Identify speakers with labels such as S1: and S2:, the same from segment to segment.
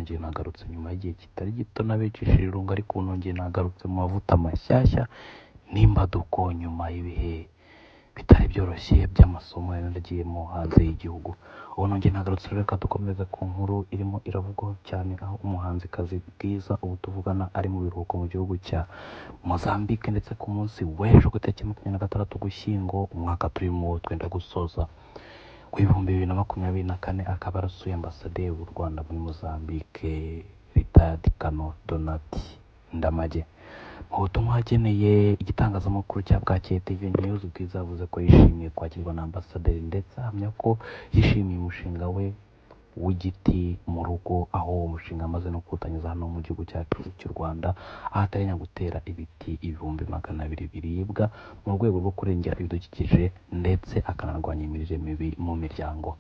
S1: nongeye nagarutse nyuma y'igihe kitari gito nabicishije irungu, ariko nongeye nagarutse mu mavuta mashyashya n'imbaduko nyuma y'ibihe bitari byoroshye by'amasomo yari nagiyemo hanze y'igihugu. Ubu nongeye nagarutse, reka dukomeze ku nkuru irimo iravugwaho cyane, aho umuhanzikazi Bwiza ubu tuvugana ari mu biruhuko mu gihugu cya Mozambique, ndetse ku munsi w'ejo ku itariki 26 Ugushyingo umwaka turimo twenda gusoza w'ibihumbi 2024 akaba arasuye ambasaderi w'u Rwanda muri Mozambique Rtd Kano Donati Ndamage. Mu butumwa yageneye igitangazamakuru cya Bwakeye TV News, Bwiza yavuze ko yishimiye kwakirwa na ambasaderi, ndetse ahamya ko yishimiye umushinga we w'igiti mu rugo, aho uwo mushinga amaze no kuwutangiza hano mu gihugu cyacu cy'u Rwanda, aho ateganya gutera ibiti 200,000 biribwa mu rwego rwo kurengera ibidukikije ndetse akanarwanya imirire mibi mu miryango.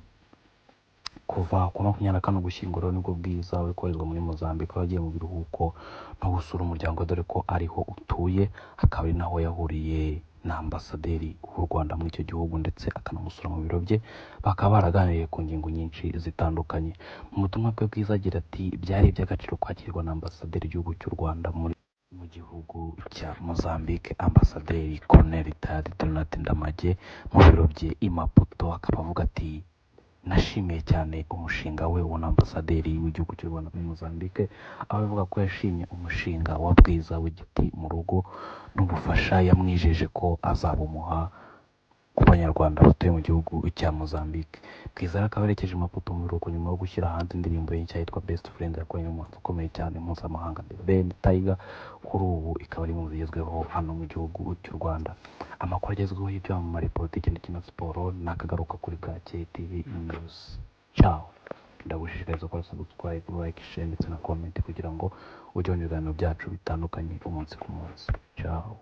S1: Kuva ku 24 Ugushyingo rero nibwo Bwiza uri koherezwa muri Mozambique, aho yagiye mu biruhuko no gusura umuryango, dore ko ariho utuye, akaba ari naho yahuriye na ambasaderi w'u Rwanda muri icyo gihugu, ndetse akanamusura mu biro bye, bakaba baraganiriye ku ngingo nyinshi zitandukanye. Mu butumwa bwe Bwiza agira ati byari iby'agaciro kwakirwa na ambasaderi w'igihugu cy'u Rwanda mu gihugu cya Mozambique, ambasaderi Colonel Rtd Donati Ndamage mu biro bye i Maputo. Akaba avuga ati nashimiye cyane umushinga we wa ambasaderi w'igihugu cy'u Rwanda muri Mozambique, aho avuga ko yashimye umushinga wa Bwiza w'igiti mu rugo n'ubufasha yamwijeje ko azabumuha ku banyarwanda batuye mu gihugu cya Mozambique. Bwiza akaba yerekeje i Maputo mu biruhuko nyuma yo gushyira hanze indirimbo ye nshya yitwa Best Friend, yakoranye n'umuhanzi ukomeye cyane mpuzamahanga The Ben Tiger. Kuri ubu ikaba ari mu zigezweho hano mu gihugu cy'u Rwanda. Amakuru agezweho y'ibyamamare, politiki ndetse na siporo nakagaruka kuri Bwakeye TV News. Ciao. Ndagushishikariza gukora subscribe, like, share ndetse na comment kugira ngo ujye ubona ibiganiro byacu bitandukanye umunsi ku munsi. Ciao.